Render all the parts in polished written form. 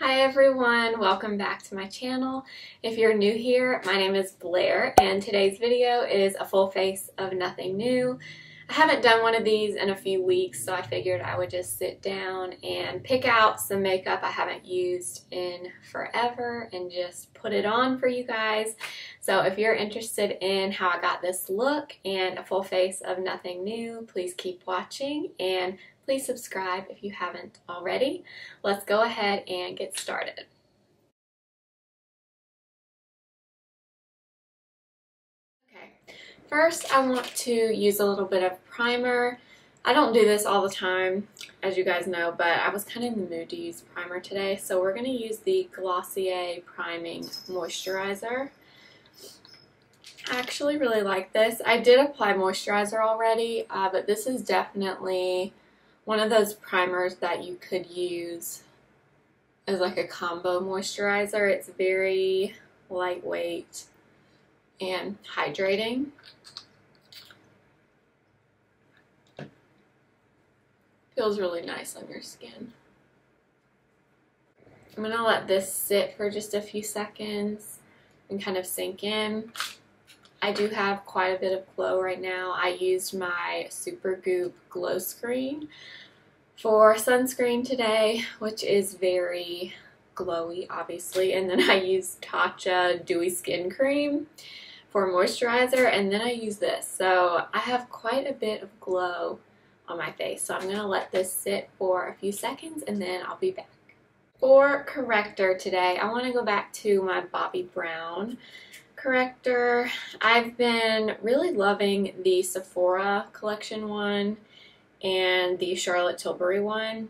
Hi everyone, welcome back to my channel. If you're new here, my name is Blair and today's video is a full face of nothing new. I haven't done one of these in a few weeks, so I figured I would just sit down and pick out some makeup I haven't used in forever and just put it on for you guys. So if you're interested in how I got this look and a full face of nothing new, please keep watching and please subscribe if you haven't already. Let's go ahead and get started. Okay, first I want to use a little bit of primer. I don't do this all the time, as you guys know, but I was kind of in the mood to use primer today, so we're going to use the Glossier Priming Moisturizer. I actually really like this. I did apply moisturizer already, but this is definitely one of those primers that you could use as like a combo moisturizer. It's very lightweight and hydrating. Feels really nice on your skin. I'm going to let this sit for just a few seconds and kind of sink in. I do have quite a bit of glow right now. I used my Supergoop Glow Screen for sunscreen today, which is very glowy, obviously. And then I used Tatcha Dewy Skin Cream for moisturizer, and then I use this. So I have quite a bit of glow on my face. So I'm going to let this sit for a few seconds, and then I'll be back. For corrector today, I want to go back to my Bobbi Brown corrector. I've been really loving the Sephora collection one and the Charlotte Tilbury one,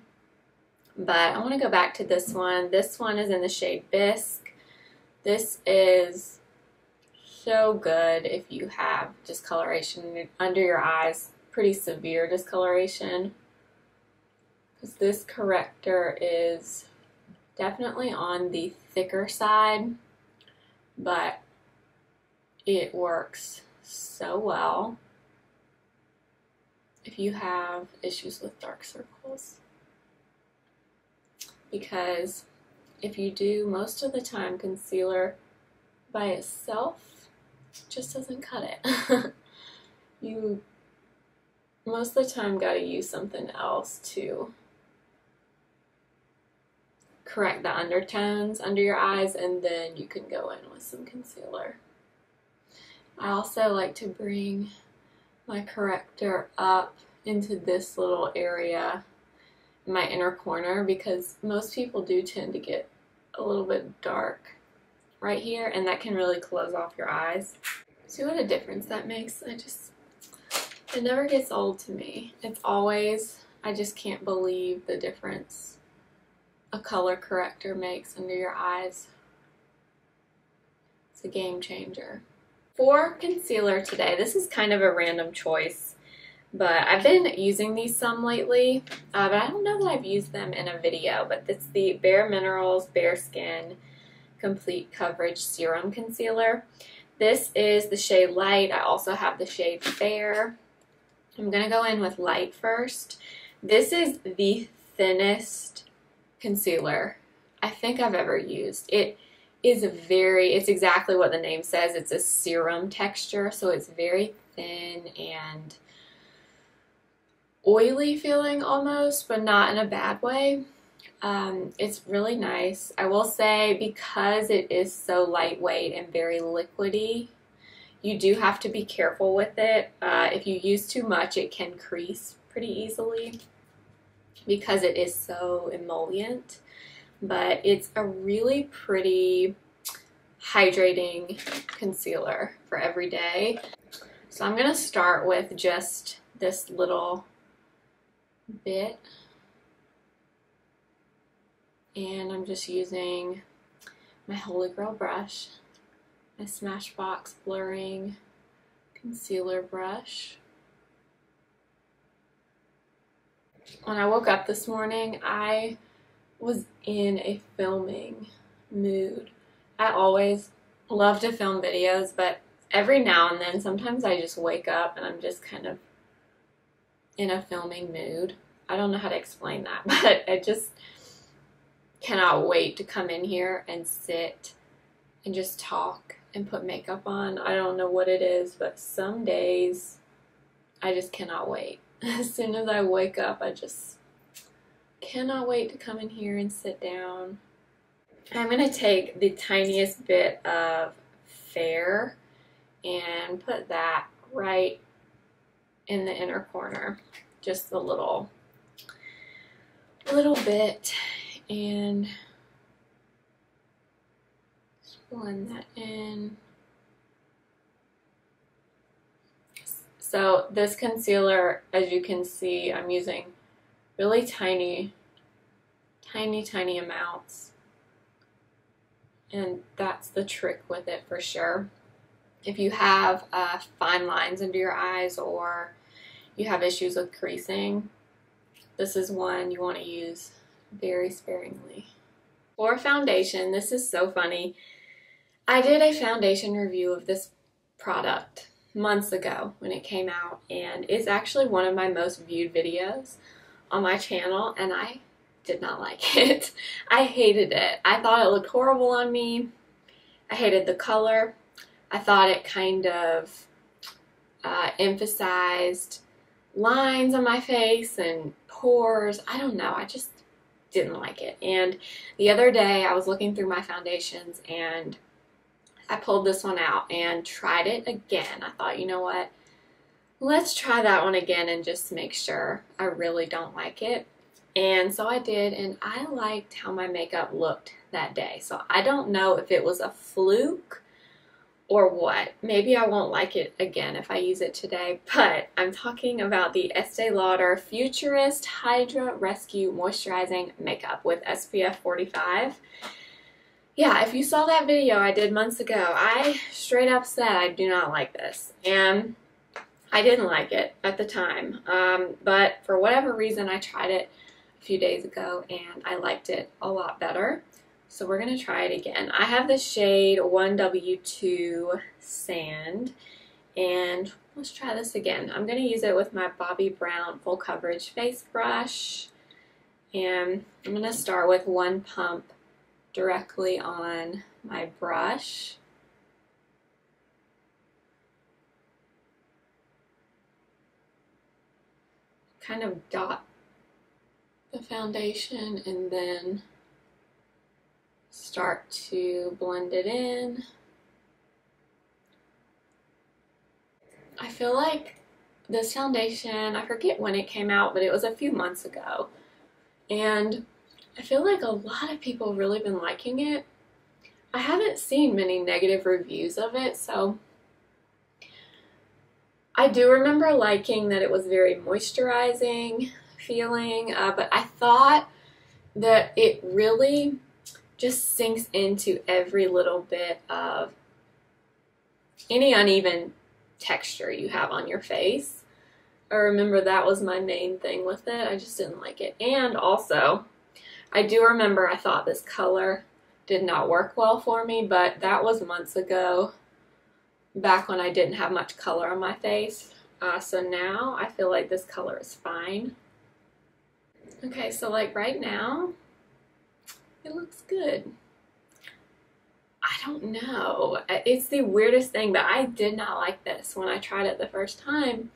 but I want to go back to this one. This one is in the shade Bisque. This is so good if you have discoloration under your eyes, pretty severe discoloration, because this corrector is definitely on the thicker side, but it works so well if you have issues with dark circles, because if you do, most of the time concealer by itself just doesn't cut it. You most of the time gotta use something else to correct the undertones under your eyes, and then you can go in with some concealer. I also like to bring my corrector up into this little area in my inner corner, because most people do tend to get a little bit dark right here, and that can really close off your eyes. See what a difference that makes? It never gets old to me. It's always, I just can't believe the difference a color corrector makes under your eyes. It's a game changer. For concealer today, this is kind of a random choice, but I've been using these some lately, but I don't know that I've used them in a video, but it's the Bare Minerals Bare Skin Complete Coverage Serum Concealer. This is the shade Light. I also have the shade Fair. I'm going to go in with Light first. This is the thinnest concealer I think I've ever used. It's exactly what the name says. It's a serum texture, so it's very thin and oily feeling almost, but not in a bad way. It's really nice. I will say, because it is so lightweight and very liquidy, you do have to be careful with it. If you use too much, it can crease pretty easily because it is so emollient. But it's a really pretty hydrating concealer for every day. So I'm going to start with just this little bit, and I'm just using my Holy Grail brush, my Smashbox Blurring Concealer brush. When I woke up this morning, I was in a filming mood. I always love to film videos, but every now and then, sometimes I just wake up and I'm just kind of in a filming mood. I don't know how to explain that, but cannot wait to come in here and sit and just talk and put makeup on. I don't know what it is, but some days I just cannot wait. As soon as I wake up, I just cannot wait to come in here and sit down. I'm going to take the tiniest bit of Fair and put that right in the inner corner. Just a little bit, and just blend that in. So this concealer, as you can see, I'm using really tiny amounts, and that's the trick with it for sure. If you have fine lines under your eyes or you have issues with creasing, this is one you want to use very sparingly. For foundation, this is so funny. I did a foundation review of this product months ago when it came out, and it's actually one of my most viewed videos on my channel, and I did not like it. I hated it. I thought it looked horrible on me. I hated the color. I thought it kind of emphasized lines on my face and pores. I don't know. I just didn't like it. And the other day I was looking through my foundations and I pulled this one out and tried it again. I thought, you know what? Let's try that one again and just make sure I really don't like it. And so I did, and I liked how my makeup looked that day. So I don't know if it was a fluke or what. Maybe I won't like it again if I use it today, but I'm talking about the Estee Lauder Futurist Hydra Rescue Moisturizing Makeup with SPF 45. Yeah, if you saw that video I did months ago, I straight up said I do not like this, and I didn't like it at the time, but for whatever reason I tried it a few days ago and I liked it a lot better. So we're going to try it again. I have the shade 1W2 Sand, and let's try this again. I'm going to use it with my Bobbi Brown Full Coverage Face Brush, and I'm going to start with one pump directly on my brush. Kind of dot the foundation and then start to blend it in. I feel like this foundation, I forget when it came out, but it was a few months ago, and I feel like a lot of people have really been liking it. I haven't seen many negative reviews of it, so I do remember liking that it was very moisturizing feeling, but I thought that it really just sinks into every little bit of any uneven texture you have on your face. I remember that was my main thing with it. I just didn't like it. And also, I do remember I thought this color did not work well for me, but that was months ago, back when I didn't have much color on my face. So now I feel like this color is fine. Okay, so like right now, it looks good. I don't know. It's the weirdest thing, but I did not like this when I tried it the first time.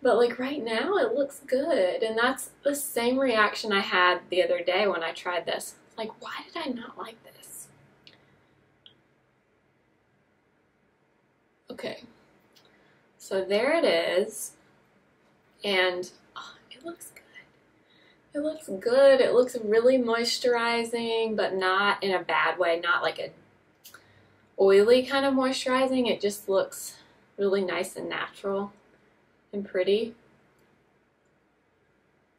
But like right now, it looks good. And that's the same reaction I had the other day when I tried this. Like, why did I not like this? Okay. So there it is. And oh, it looks good. It looks good. It looks really moisturizing, but not in a bad way. Not like a oily kind of moisturizing. It just looks really nice and natural and pretty.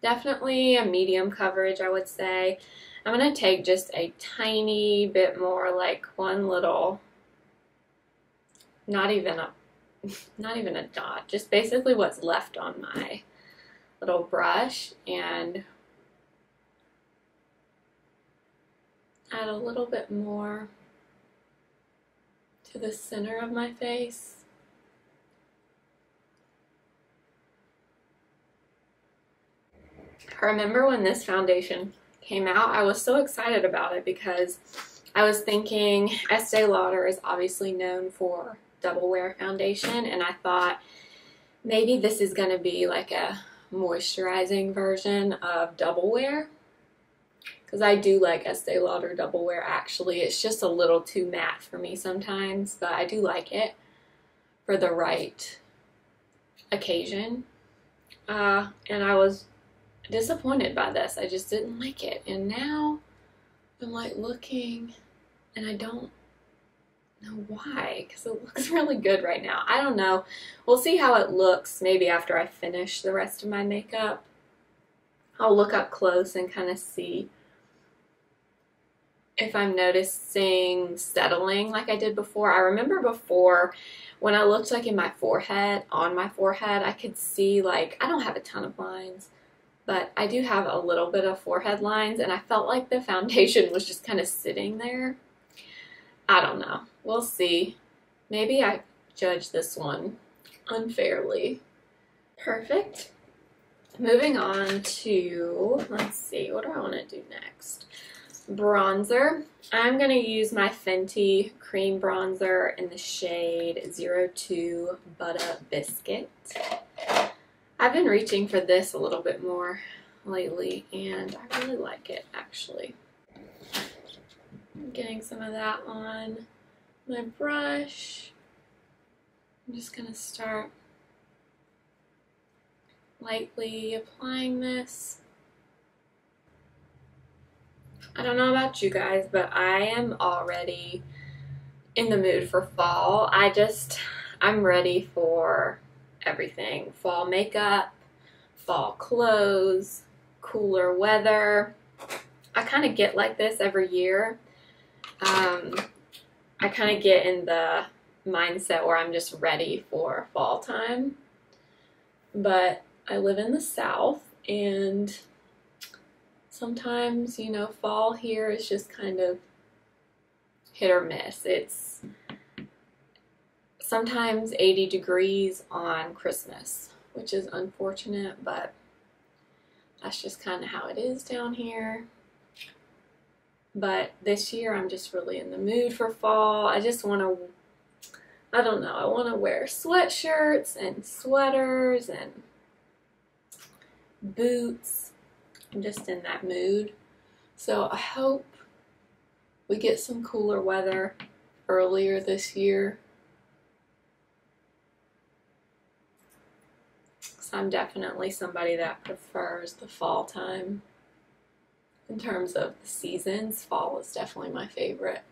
Definitely a medium coverage, I would say. I'm going to take just a tiny bit more, like one little, not even a dot, just basically what's left on my little brush, and add a little bit more to the center of my face. I remember when this foundation came out, I was so excited about it because I was thinking Estee Lauder is obviously known for double wear foundation, and I thought maybe this is going to be like a moisturizing version of double wear, because I do like Estee Lauder double wear actually. It's just a little too matte for me sometimes, but I do like it for the right occasion. And I was disappointed by this. I just didn't like it, and now I'm like looking and I don't know why, because it looks really good right now. I don't know. We'll see how it looks maybe after I finish the rest of my makeup. I'll look up close and kind of see if I'm noticing settling like I did before. I remember before when I looked like in my forehead, on my forehead, I could see like, I don't have a ton of lines, but I do have a little bit of forehead lines, and I felt like the foundation was just kind of sitting there. I don't know. We'll see. Maybe I judged this one unfairly. Perfect. Moving on to, let's see, what do I want to do next? Bronzer. I'm going to use my Fenty cream bronzer in the shade 02 Butta Biscuit. I've been reaching for this a little bit more lately, and I really like it actually. I'm getting some of that on my brush. I'm just going to start lightly applying this. I don't know about you guys, but I am already in the mood for fall. I'm ready for everything. Fall makeup, fall clothes, cooler weather. I kind of get like this every year. I kind of get in the mindset where I'm just ready for fall time. But I live in the South, and sometimes, you know, fall here is just kind of hit or miss. It's sometimes 80 degrees on Christmas, which is unfortunate, but that's just kind of how it is down here. But this year I'm just really in the mood for fall. I just want to, I don't know, I want to wear sweatshirts and sweaters and boots. I'm just in that mood. So I hope we get some cooler weather earlier this year. So I'm definitely somebody that prefers the fall time. In terms of the seasons, fall is definitely my favorite.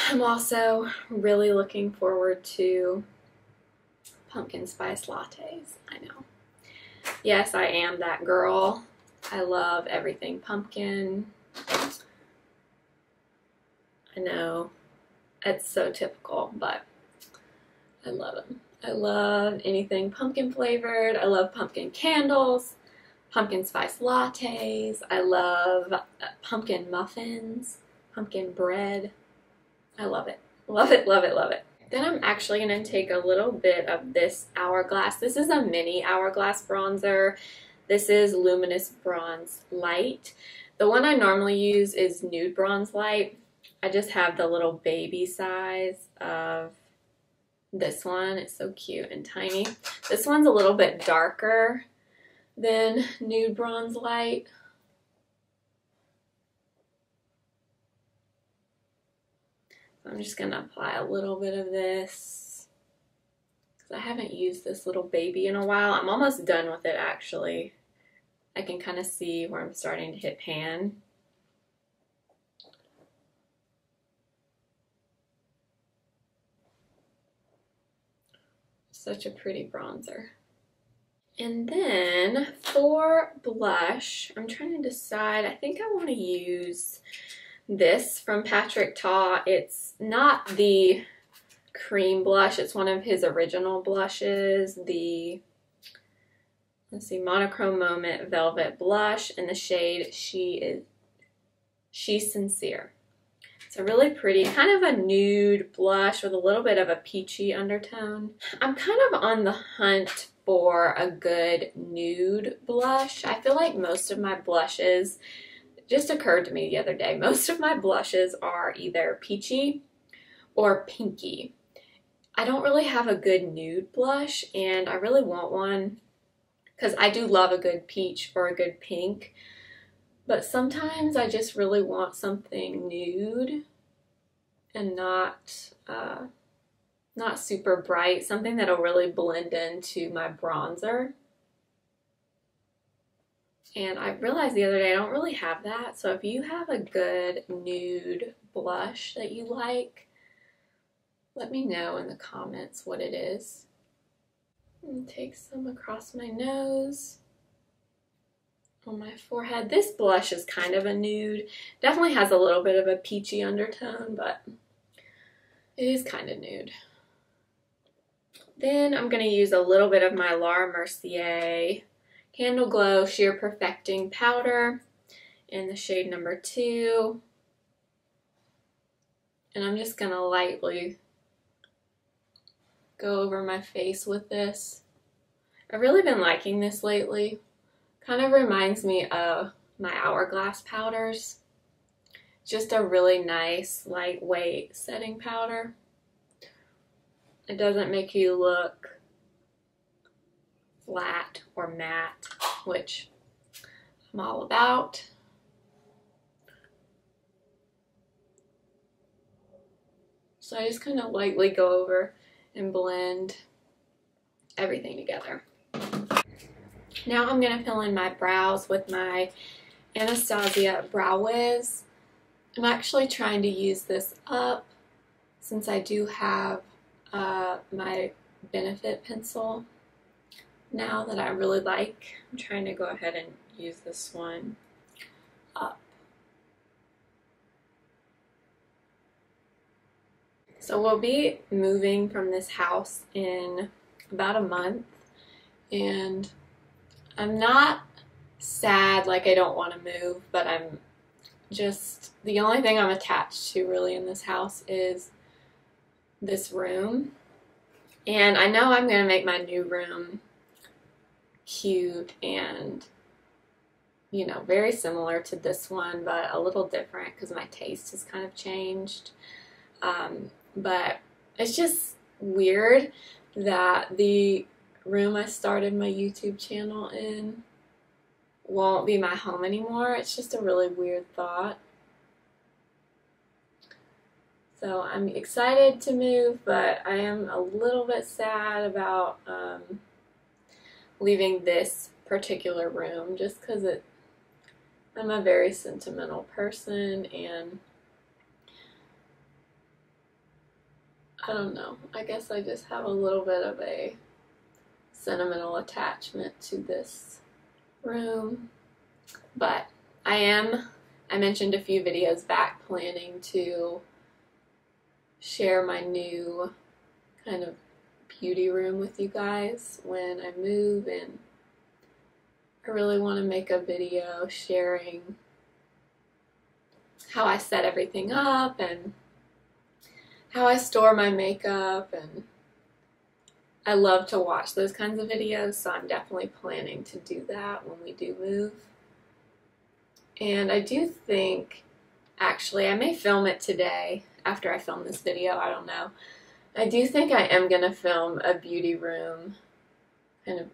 I'm also really looking forward to pumpkin spice lattes. I know. Yes, I am that girl. I love everything pumpkin. I know it's so typical, but I love them. I love anything pumpkin flavored. I love pumpkin candles, pumpkin spice lattes. I love pumpkin muffins, pumpkin bread. I love it. Love it, love it, love it. Then I'm actually going to take a little bit of this Hourglass. This is a mini Hourglass bronzer. This is Luminous Bronze Light. The one I normally use is Nude Bronze Light. I just have the little baby size of this one. It's so cute and tiny. This one's a little bit darker than Nude Bronze Light. I'm just going to apply a little bit of this because I haven't used this little baby in a while. I'm almost done with it actually. I can kind of see where I'm starting to hit pan. Such a pretty bronzer. And then for blush, I'm trying to decide. I think I want to use this from Patrick Ta. It's not the cream blush. It's one of his original blushes. The, let's see, Monochrome Moment Velvet Blush in the shade She's Sincere. It's a really pretty, kind of a nude blush with a little bit of a peachy undertone. I'm kind of on the hunt for a good nude blush. I feel like most of my blushes, it just occurred to me the other day, most of my blushes are either peachy or pinky. I don't really have a good nude blush, and I really want one because I do love a good peach or a good pink, but sometimes I just really want something nude and not super bright, something that'll really blend into my bronzer. And I realized the other day I don't really have that, so if you have a good nude blush that you like, let me know in the comments what it is. And take some across my nose, on my forehead. This blush is kind of a nude. Definitely has a little bit of a peachy undertone, but it is kind of nude. Then I'm going to use a little bit of my Laura Mercier Candleglow Sheer Perfecting Powder in the shade number 2. And I'm just going to lightly go over my face with this. I've really been liking this lately. Kind of reminds me of my Hourglass powders. Just a really nice, lightweight setting powder. It doesn't make you look flat or matte, which I'm all about. So I just kind of lightly go over and blend everything together. Now I'm going to fill in my brows with my Anastasia Brow Wiz. I'm actually trying to use this up since I do have my Benefit pencil now that I really like. I'm trying to go ahead and use this one up. So we'll be moving from this house in about a month, and I'm not sad, like I don't want to move, but I'm just, the only thing I'm attached to really in this house is this room. And I know I'm going to make my new room cute and, you know, very similar to this one, but a little different because my taste has kind of changed. But it's just weird that the room I started my YouTube channel in won't be my home anymore. It's just a really weird thought. So I'm excited to move, but I am a little bit sad about leaving this particular room just because I'm a very sentimental person, and I don't know, I guess I just have a little bit of a sentimental attachment to this room. But I mentioned a few videos back, planning to share my new kind of beauty room with you guys when I move, and I really want to make a video sharing how I set everything up and how I store my makeup, and I love to watch those kinds of videos, so I'm definitely planning to do that when we do move. And I do think, actually, I may film it today after I film this video, I don't know. I do think I am going to film a beauty room kind of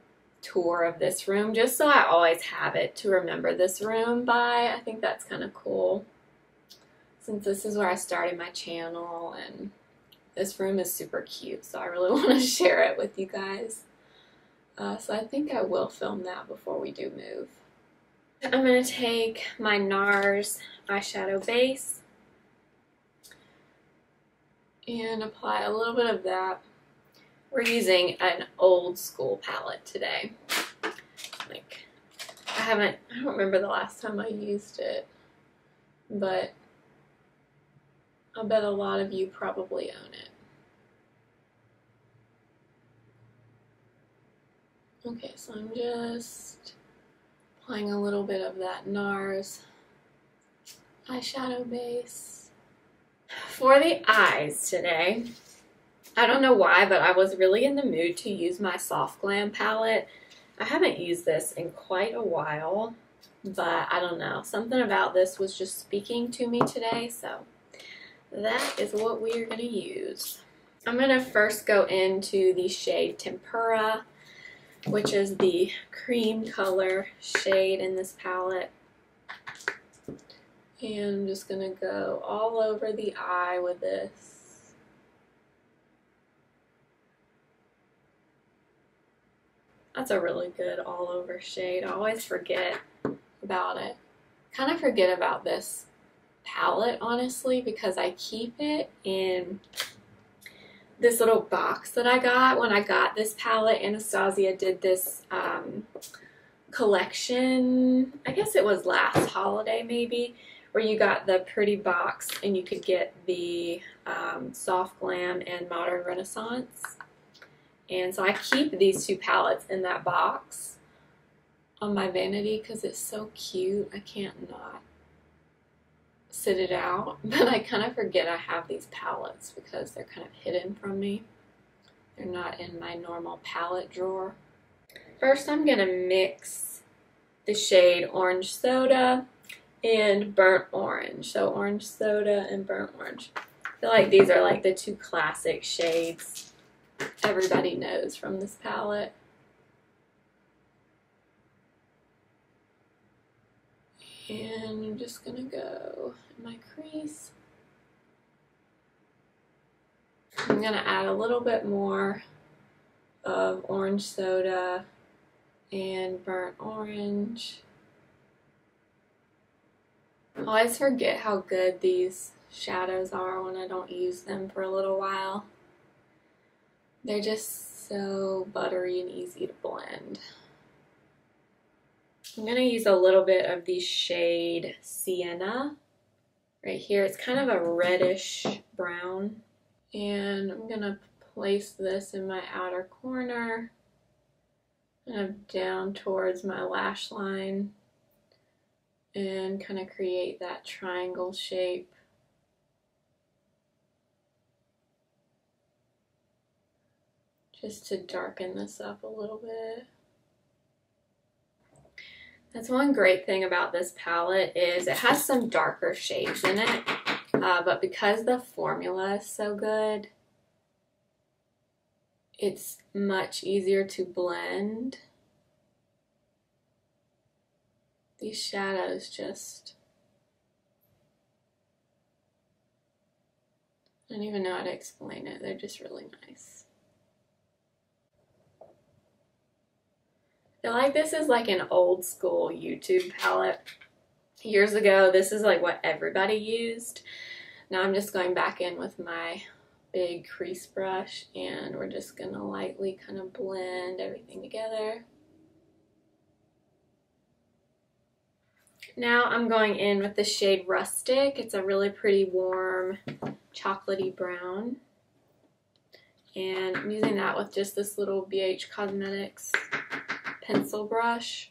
tour of this room, just so I always have it to remember this room by. I think that's kind of cool, since this is where I started my channel, and this room is super cute, so I really want to share it with you guys. So I think I will film that before we do move. I'm going to take my Nars eyeshadow base and apply a little bit of that. We're using an old school palette today. Like, I don't remember the last time I used it, but I bet a lot of you probably own it. Okay, so I'm just applying a little bit of that Nars eyeshadow base. For the eyes today, I don't know why, but I was really in the mood to use my Soft Glam palette. I haven't used this in quite a while, but I don't know. Something about this was just speaking to me today, so that is what we are going to use. I'm going to first go into the shade Tempura, which is the cream color shade in this palette. And I'm just going to go all over the eye with this. That's a really good all over shade. I always forget about it. Kind of forget about this palette, honestly, because I keep it in this little box that I got. When I got this palette, Anastasia did this collection, I guess it was last holiday maybe, where you got the pretty box and you could get the Soft Glam and Modern Renaissance. And so I keep these two palettes in that box on my vanity because it's so cute. I can't not sit it out. But I kind of forget I have these palettes because they're kind of hidden from me. They're not in my normal palette drawer. First, I'm going to mix the shade Orange Soda and Burnt Orange. So Orange Soda and Burnt Orange. I feel like these are like the two classic shades everybody knows from this palette. And I'm just gonna go in my crease. I'm gonna add a little bit more of Orange Soda and Burnt Orange. I always forget how good these shadows are when I don't use them for a little while. They're just so buttery and easy to blend. I'm going to use a little bit of the shade Sienna right here. It's kind of a reddish brown. And I'm going to place this in my outer corner, kind of down towards my lash line, and kind of create that triangle shape. Just to darken this up a little bit. That's one great thing about this palette is it has some darker shades in it, but because the formula is so good, it's much easier to blend. These shadows just, I don't even know how to explain it. They're just really nice. I feel like this is like an old school YouTube palette. Years ago, this is like what everybody used. Now I'm just going back in with my big crease brush and we're just gonna lightly kind of blend everything together. Now I'm going in with the shade Rustic. It's a really pretty warm chocolatey brown. And I'm using that with just this little BH Cosmetics pencil brush.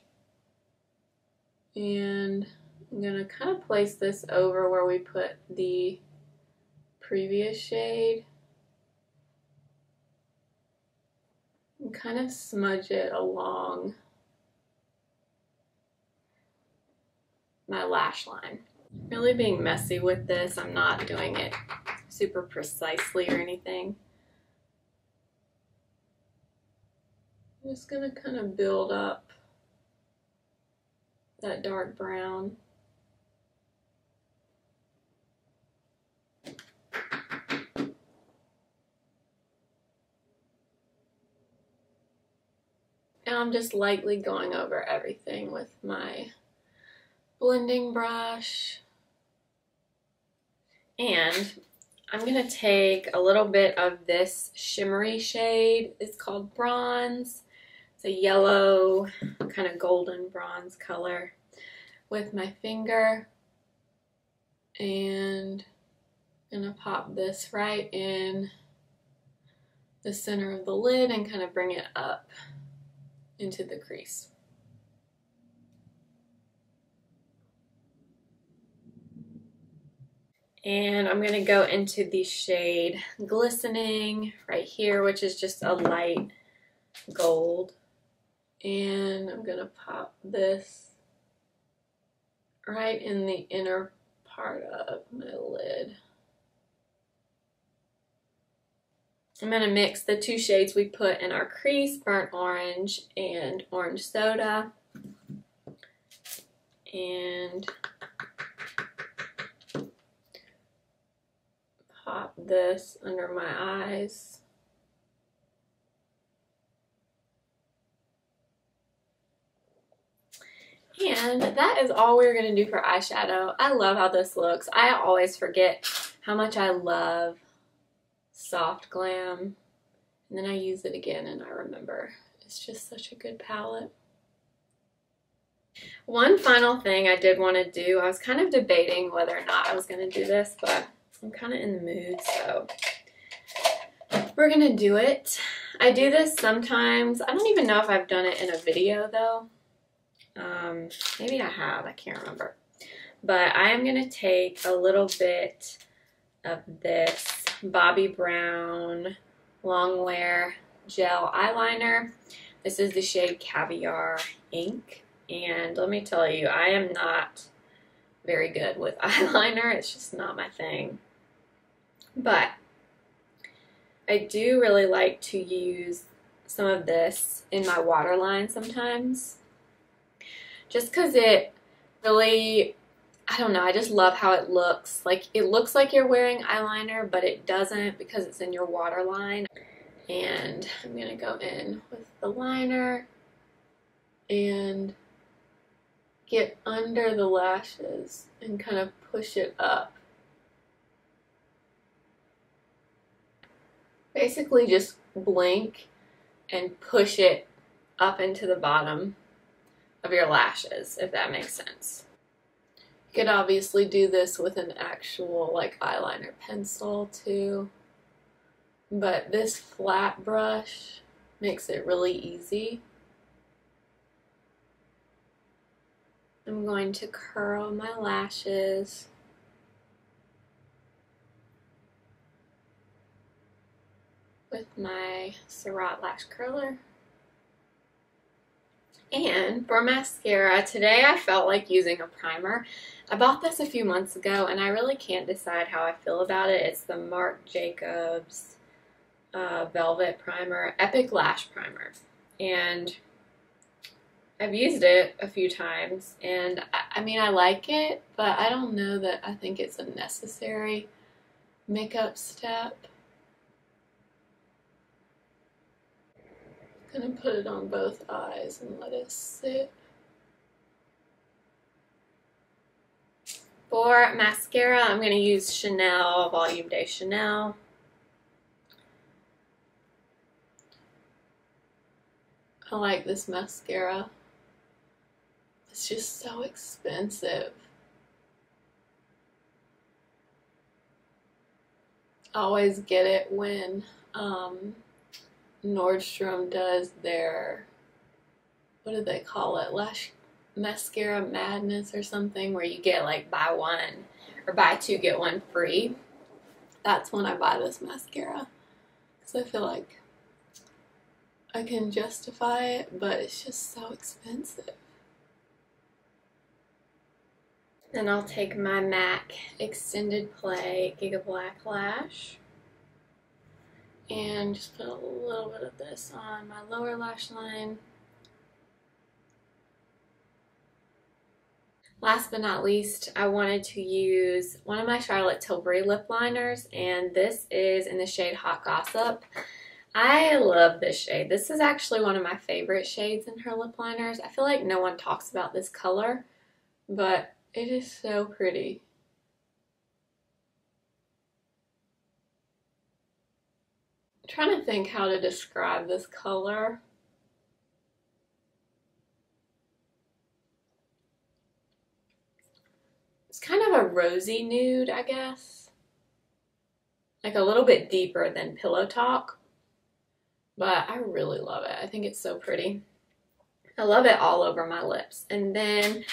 And I'm going to kind of place this over where we put the previous shade. And kind of smudge it along my lash line. Really being messy with this. I'm not doing it super precisely or anything. I'm just going to kind of build up that dark brown. And I'm just lightly going over everything with my blending brush. And I'm going to take a little bit of this shimmery shade. It's called Bronze. It's a yellow, kind of golden bronze color with my finger. And I'm going to pop this right in the center of the lid and kind of bring it up into the crease. And I'm going to go into the shade Glistening right here, which is just a light gold. And I'm going to pop this right in the inner part of my lid. I'm going to mix the two shades we put in our crease, Burnt Orange and Orange Soda. And pop this under my eyes. And that is all we're going to do for eyeshadow. I love how this looks. I always forget how much I love Soft Glam. And then I use it again and I remember. It's just such a good palette. One final thing I did want to do, I was kind of debating whether or not I was going to do this, but I'm kind of in the mood, so we're going to do it. I do this sometimes. I don't even know if I've done it in a video though. Maybe I have, I can't remember. But I am going to take a little bit of this Bobbi Brown Longwear gel eyeliner. This is the shade Caviar Ink. And let me tell you, I am not very good with eyeliner. It's just not my thing. But I do really like to use some of this in my waterline sometimes. Just because it really, I don't know, I just love how it looks. Like, it looks like you're wearing eyeliner, but it doesn't because it's in your waterline. And I'm going to go in with the liner and get under the lashes and kind of push it up. Basically just blink and push it up into the bottom of your lashes, if that makes sense. You could obviously do this with an actual like eyeliner pencil too, but this flat brush makes it really easy. I'm going to curl my lashes. With my Surratt Lash Curler. And for mascara, today I felt like using a primer. I bought this a few months ago and I really can't decide how I feel about it. It's the Marc Jacobs Velvet Primer, Epic Lash Primer. And I've used it a few times and I mean I like it, but I don't know that I think it's a necessary makeup step. I'm going to put it on both eyes and let it sit. For mascara, I'm going to use Chanel Volume de Chanel. I like this mascara. It's just so expensive. I always get it when Nordstrom does their, what do they call it, Lash Mascara Madness or something, where you get like buy one or buy two get one free. That's when I buy this mascara because I feel like I can justify it, but it's just so expensive. Then I'll take my MAC Extended Play Giga Black Lash and just put a little bit of this on my lower lash line. Last but not least, I wanted to use one of my Charlotte Tilbury lip liners, and this is in the shade Hot Gossip. I love this shade. This is actually one of my favorite shades in her lip liners. I feel like no one talks about this color, but it is so pretty. I'm trying to think how to describe this color. It's kind of a rosy nude, I guess. Like a little bit deeper than Pillow Talk. But I really love it. I think it's so pretty. I love it all over my lips. And then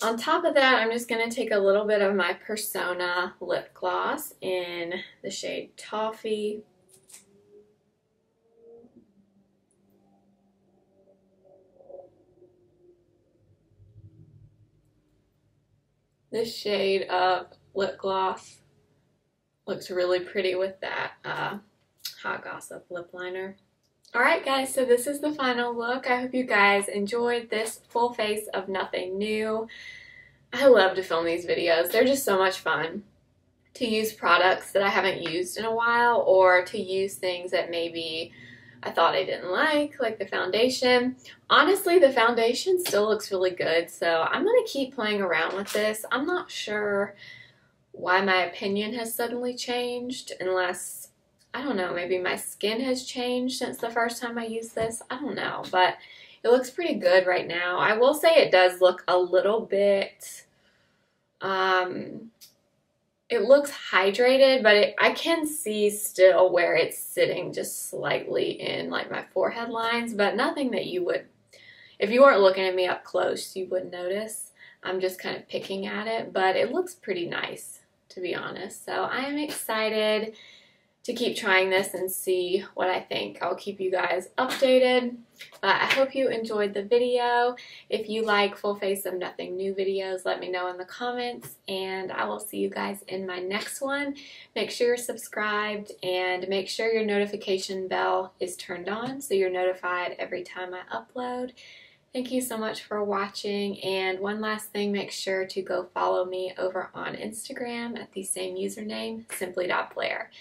On top of that, I'm just going to take a little bit of my Persona lip gloss in the shade Toffee. This shade of lip gloss looks really pretty with that Hot Gossip lip liner. Alright guys, so this is the final look. I hope you guys enjoyed this full face of nothing new. I love to film these videos. They're just so much fun to use products that I haven't used in a while, or to use things that maybe I thought I didn't like the foundation. Honestly, the foundation still looks really good, so I'm going to keep playing around with this. I'm not sure why my opinion has suddenly changed, unless, I don't know, maybe my skin has changed since the first time I used this. I don't know, but it looks pretty good right now. I will say it does look a little bit, it looks hydrated, but I can see still where it's sitting just slightly in like my forehead lines, but nothing that you would, if you weren't looking at me up close, you would notice. I'm just kind of picking at it, but it looks pretty nice, to be honest. So I am excited to keep trying this and see what I think. I'll keep you guys updated. I hope you enjoyed the video. If you like full face of nothing new videos, let me know in the comments, and I will see you guys in my next one. Make sure you're subscribed and make sure your notification bell is turned on so you're notified every time I upload. Thank you so much for watching, and one last thing, make sure to go follow me over on Instagram at the same username, simply.blair.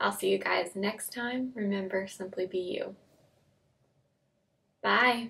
I'll see you guys next time. Remember, simply be you. Bye.